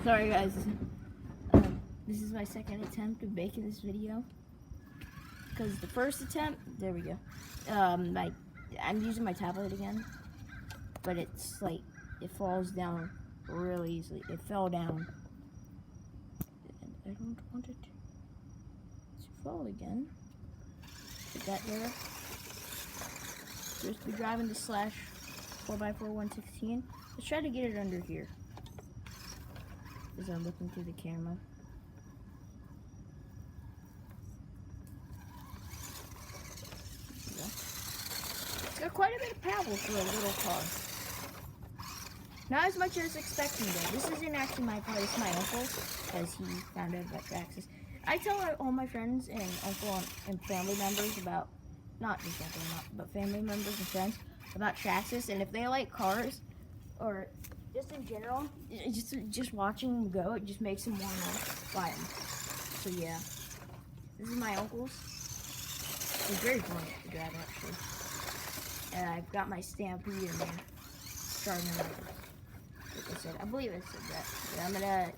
Sorry guys, this is my second attempt of making this video. Because the first attempt, there we go. I'm using my tablet again, but it's like, it falls down really easily. It fell down. And I don't want it to fall again. Put that there. Just be driving the Slash 4x4 116. Let's try to get it under here. As I'm looking through the camera. It's got quite a bit of power for a little car. Not as much as expecting though. This isn't actually my car, it's my uncle's, because he found out about Traxxas. I tell all my friends and uncle and family members about, not just uncle, but family members and friends about Traxxas, and if they like cars, or just in general, just watching them go, it just makes them want to buy them. So yeah, this is my uncle's. It's very fun to drive actually. And I've got my stampede in there. Starting like I said, I believe I said that. But I'm gonna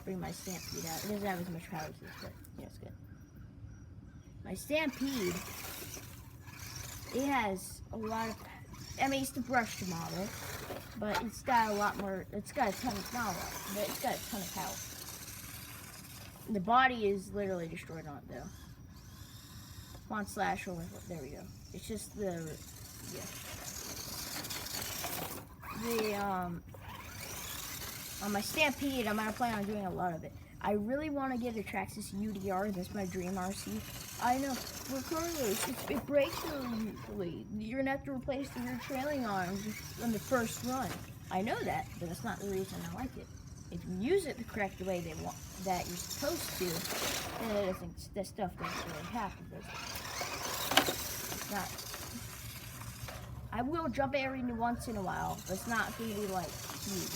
bring my stampede out. It doesn't have as much power as this, but yeah, it's good. My stampede, it has a lot of, I mean, it's the brushed model, but it's got a lot more, it's got a ton of, not a lot, but it's got a ton of power. The body is literally destroyed on it though. Come on, Slash, there we go. It's just the, on my Stampede, I'm gonna plan on doing a lot of it. I really want to get a Traxxas UDR. That's my dream RC. I know, regardless, it breaks really easily. You're gonna have to replace the rear trailing arms on the first run. I know that, but that's not the reason I like it. If you use it the correct way they want, that you're supposed to, then that stuff doesn't really happen. It's not. I will jump every once in a while, but it's not going to be like huge.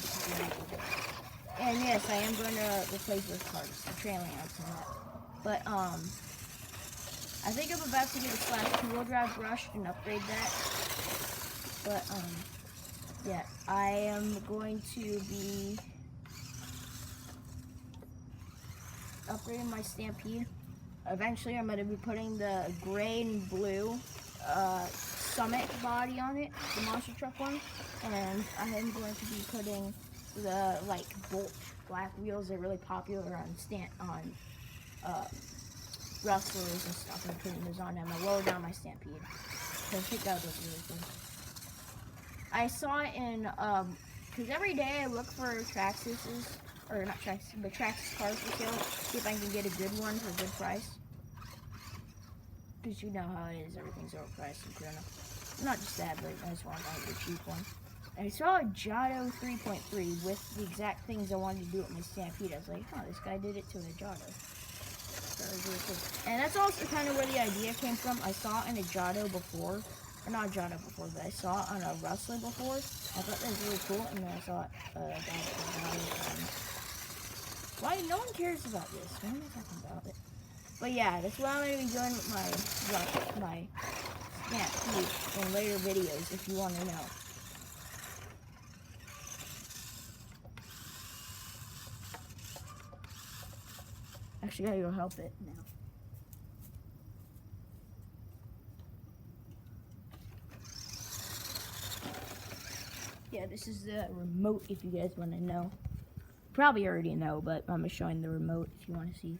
And yes, I am going to replace those parts, the trailing arms and that. But I think I'm about to get a Slash 2-wheel drive brushed and upgrade that. But yeah, I am going to be upgrading my Stampede. Eventually, I'm going to be putting the gray and blue Summit body on it, the monster truck one, and I am going to be putting the like Bolt black wheels. They're really popular on rustlers and stuff. I'm putting those on. I'm gonna lower down my Stampede. So I think that looks really cool. I saw it in because every day I look for Traxxas, or not Traxxas, but Traxxas cars for sale. See if I can get a good one for a good price. Because you know how it is, everything's overpriced in Corona. Not just that, but I just want to buy a cheap one. And I saw a Giotto 3.3 with the exact things I wanted to do with my Stampede. I was like, oh, this guy did it to a Giotto. That was really cool. And that's also kind of where the idea came from. I saw it in a Giotto before, or not a Giotto before, but I saw it on a Rustler before. I thought that was really cool, and then I saw it why no one cares about this? Why am I talking about it? But yeah, that's what I'm going to be doing with my Stampede in later videos, if you want to know. Actually, I gotta go help it now. Yeah, this is the remote, if you guys want to know. Probably already know, but I'm showing the remote if you want to see.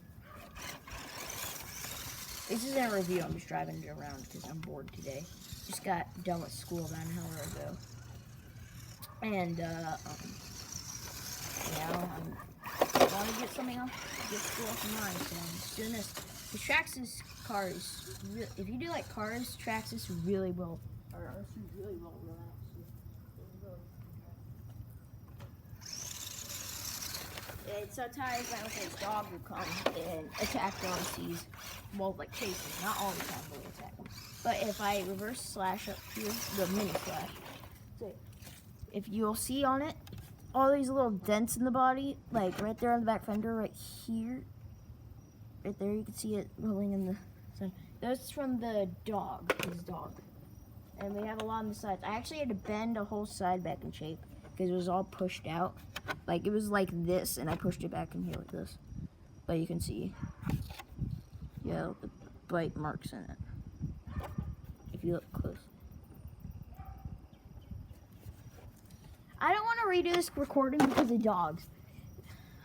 This isn't a review, I'm just driving it around because I'm bored today. Just got done with school about an hour ago. And, yeah, I want to get something else, get school off of mine, so I'm just doing this. The Traxxas cars, if you do like cars, Traxxas really will, or RC really will relax you. Sometimes I would say a dog will come and attack the RCs. Well, like chase them. Not all the time, but attack them. But if I reverse Slash up here, the mini Slash, so if you'll see on it, all these little dents in the body, like right there on the back fender, right here, right there, you can see it rolling in the sun. That's from the dog, his dog. And we have a lot on the sides. I actually had to bend a whole side back in shape because it was all pushed out. Like, it was like this, and I pushed it back in here like this. But you can see, yeah, the bite marks in it, if you look close. I don't want to redo this recording because of dogs.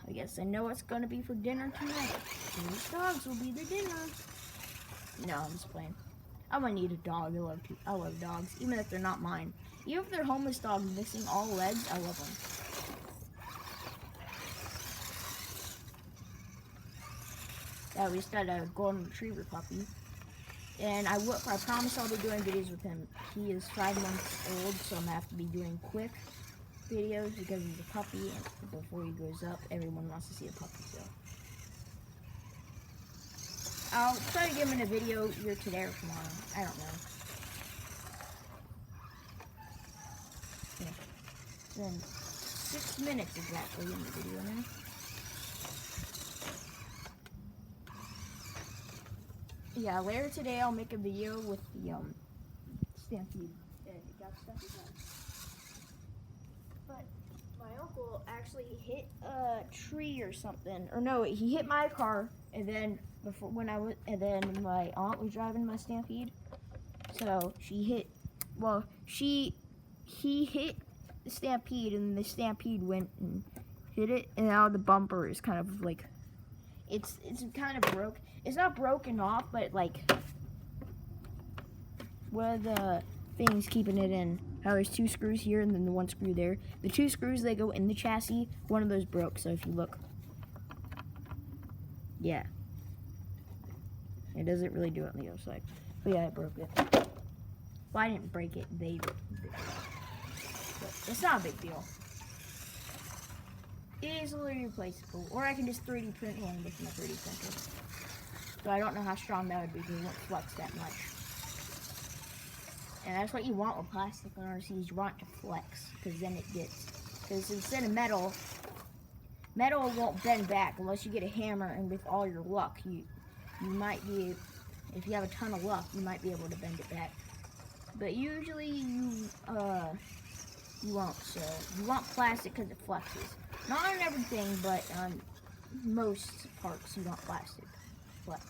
I guess I know what's going to be for dinner tonight. These dogs will be the dinner. No, I'm just playing. I'm gonna need a dog. I love dogs, even if they're not mine. Even if they're homeless dogs missing all legs, I love them. Yeah, we just got a golden retriever puppy, and I promise I'll be doing videos with him. He is 5 months old, so I'm gonna have to be doing quick videos because he's a puppy, and before he grows up, everyone wants to see a puppy. So I'll try to get him in a video either today or tomorrow. I don't know. Yeah. It's been 6 minutes exactly in the video now. Yeah, later today I'll make a video with the stampede. It got stuck again. But my uncle actually hit a tree or something, or no, he hit my car, and then my aunt was driving my stampede, so he hit the stampede, and the stampede went and hit it, and now the bumper is kind of like it's kind of broke. It's not broken off, but like one of the things keeping it in. How there's 2 screws here and then the 1 screw there. The 2 screws, they go in the chassis. One of those broke, so if you look, yeah, it doesn't really do it on the other side. But yeah, I broke it. Well, I didn't break it. They broke it. But it's not a big deal. Easily replaceable, or I can just 3D print one with my 3D printer. So I don't know how strong that would be because it won't flex that much. And that's what you want with plastic on RCs. You want it to flex, because then it gets, because instead of metal won't bend back unless you get a hammer, and with all your luck, you might be, if you have a ton of luck, you might be able to bend it back. But usually you won't, so you want plastic because it flexes. Not on everything, but on most parts you want plastic flex.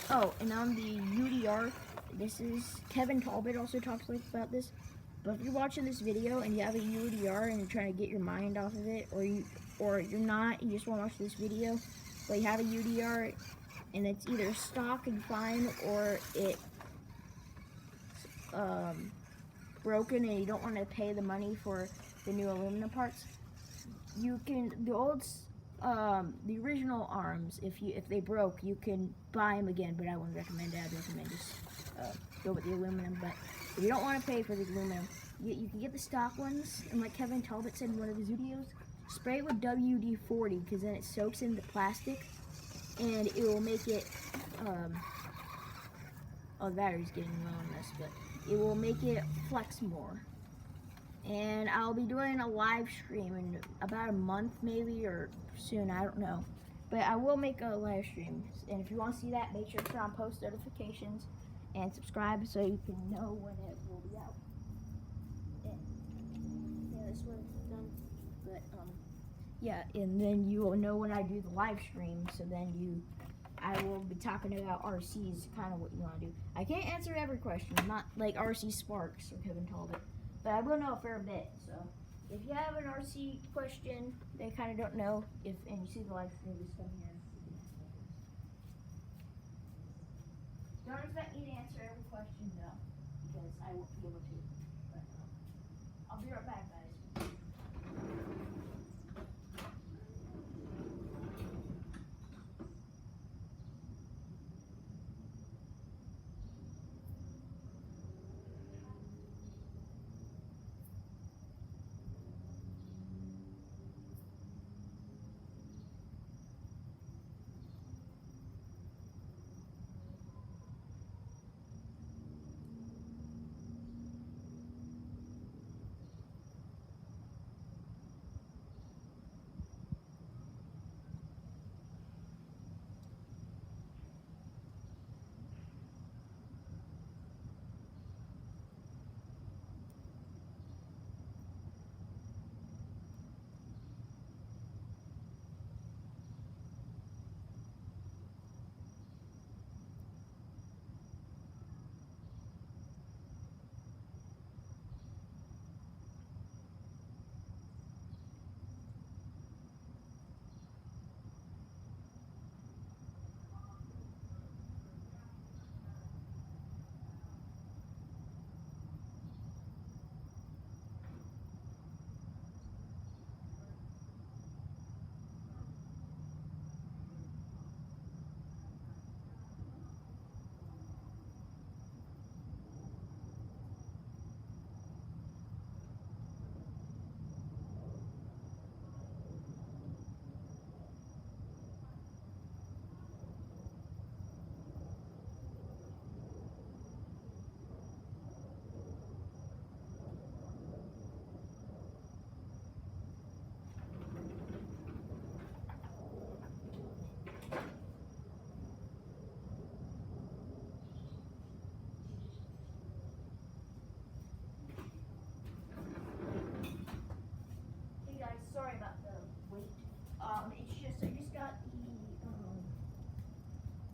Oh, and on the UDR, this is Kevin Talbot also talks about this. But if you're watching this video and you have a UDR and you're trying to get your mind off of it, or you're not, you just want to watch this video, but you have a UDR and it's either stock and fine, or it's broken and you don't want to pay the money for the new aluminum parts, you can, the original arms, if they broke, you can buy them again, but I wouldn't recommend it. I'd recommend just go with the aluminum. But if you don't want to pay for the aluminum, you can get the stock ones, and like Kevin Talbot said in one of his videos, spray it with WD-40, because then it soaks in the plastic, and it will make it, oh, the battery's getting low on this, but it will make it flex more. And I'll be doing a live stream in about a month maybe, or soon, I don't know. But I will make a live stream. And if you want to see that, make sure to turn on post notifications and subscribe so you can know when it will be out. And, yeah, this one's done. But, yeah, and then you will know when I do the live stream, so then I will be talking about RCs, kind of what you want to do. I can't answer every question, not like RC Sparks or Kevin Talbot. But I will know a fair bit, so if you have an RC question they kind of don't know, and you see the live stream, just come here. Don't expect me to answer every question though, because I won't be able to. But I'll be right back, guys.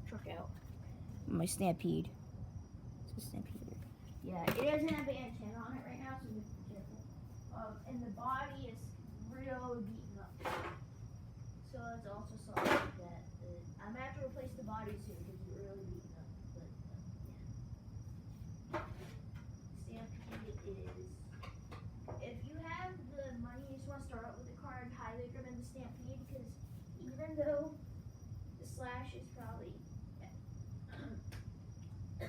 truck out. My Stampede. It's a Stampede. Yeah, it doesn't have the antenna on it right now, so be careful. And the body is really beaten up. So that's also something that I'm gonna have to replace the body soon because it's really beaten up. But yeah. Stampede is, if you have the money, you just want to start out with a car, I'd highly recommend the Stampede because even though the Slash is probably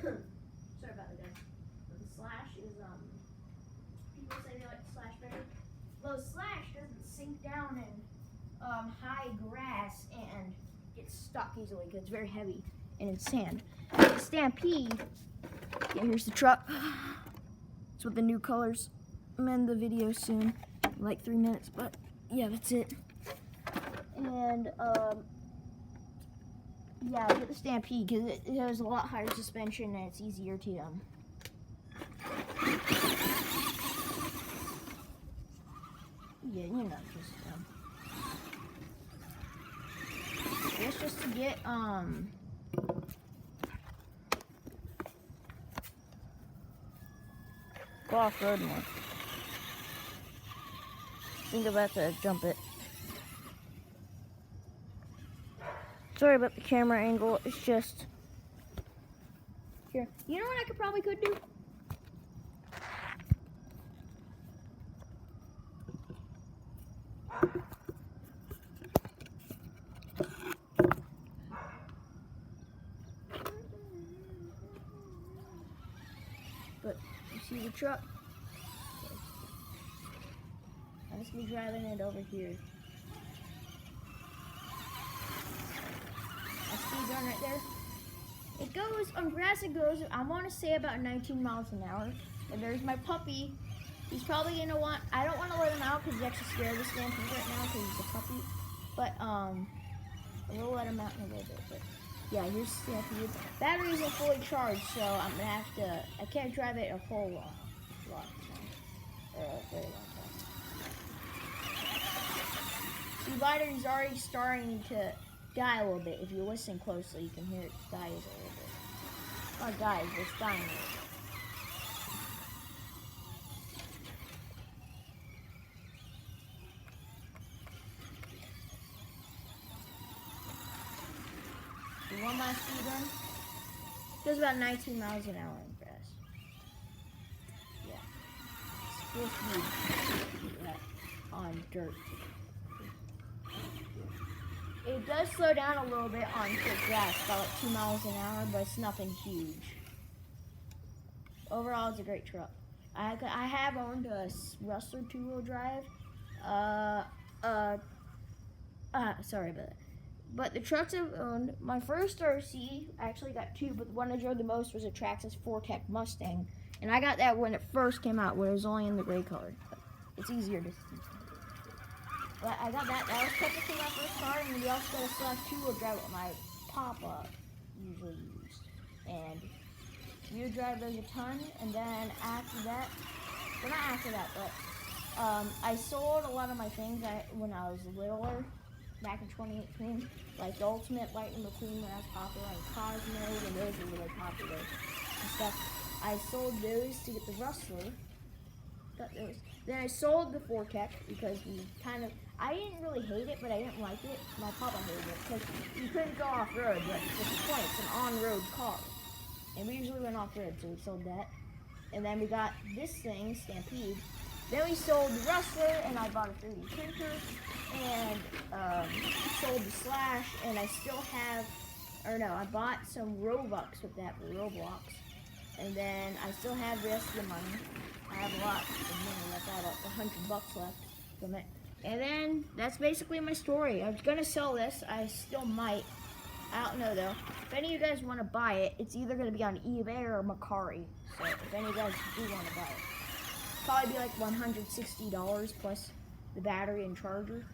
sorry about that, guys. But the Slash is people say they like the Slash better. Well, the Slash doesn't sink down in high grass and gets stuck easily because it's very heavy and in sand. The Stampede, yeah, here's the truck. It's with the new colors. I'm in the video soon, like 3 minutes, but yeah, that's it. And yeah, get the Stampede because it has a lot higher suspension and it's easier to yeah, you know, just it's just to get go off-road more. Think about to jump it. Sorry about the camera angle. It's just here. You know what I could do? But you see the truck? I'm just gonna be driving it over here. I speed run right there. It goes on grass. It goes, I want to say about 19 miles an hour. And there's my puppy. He's probably gonna want. I don't want to let him out because he's actually scared of the Stampede right now because he's a puppy. But we'll let him out in a little bit. But yeah, here's Stampede. Battery isn't fully charged, so I'm gonna have to. I can't drive it a whole lot time, or a very long time. See, battery's already starting to die a little bit. If you listen closely, you can hear it dies a little bit. Oh, guys, it's dying a little bit. One last speed run. Goes about 19 miles an hour in grass. Yeah. It's full speed on dirt. It does slow down a little bit on thick grass, about like 2 miles an hour, but it's nothing huge. Overall, it's a great truck. I have owned a Rustler 2-wheel drive. Sorry about that. But the trucks I've owned, my first RC, I actually got 2, but the one I drove the most was a Traxxas 4Tech Mustang. And I got that when it first came out, where it was only in the gray color. But it's easier to see. But I got that. That was technically my first car, and we also got a Slash 2-wheel drive that my papa usually used. And we would drive those a ton, and then after that, well, not after that, but I sold a lot of my things when I was littler. Back in 2018, like the Ultimate Lightning McQueen when that was popular, and Cosmo when those were really popular and stuff. I sold those to get the Rustler. Got those. Then I sold the 4Tech because I didn't really hate it, but I didn't like it. My papa hated it because you couldn't go off-road, but what's the point? It's an on-road car. And we usually went off-road, so we sold that. And then we got this thing, Stampede. Then we sold the Rustler, and I bought a 3D printer, and sold the Slash, and I still have, I bought some Robux with that for Roblox, and then I still have the rest of the money. I have a lot of money left. I have $100 left from it. And then that's basically my story. I was gonna sell this. I still might. I don't know though. If any of you guys want to buy it, it's either gonna be on eBay or Mercari. So if any of you guys do want to buy it. Probably be like $160 plus the battery and charger.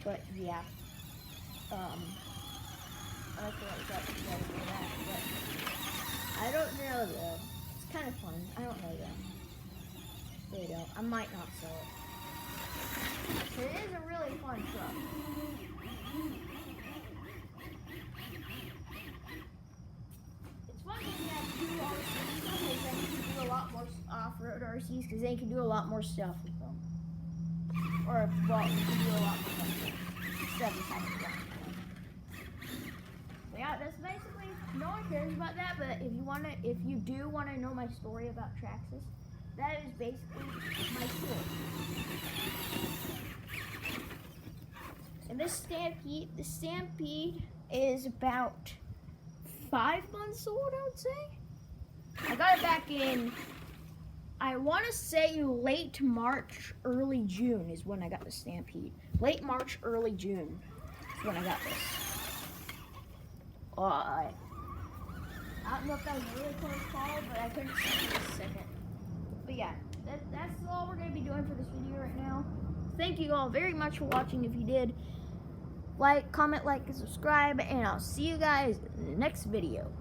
But yeah, I feel like that's better for that. But I don't know though. It's kind of fun. I don't know though. There you go. I might not sell it. It is a really fun truck. off-road RCs because they can do a lot more stuff with them. Or, well, you can do a lot more stuff. 7 times that. But yeah, that's basically, no one cares about that, but if you do want to know my story about Traxxas, that is basically my story. And this Stampede is about 5 months old, I would say. I got it back in, I want to say late March, early June is when I got the Stampede. Late March, early June is when I got this. I don't know if that was a really close call, but I couldn't see it for a second. But yeah, that's all we're going to be doing for this video right now. Thank you all very much for watching. If you did, comment, like, and subscribe, and I'll see you guys in the next video.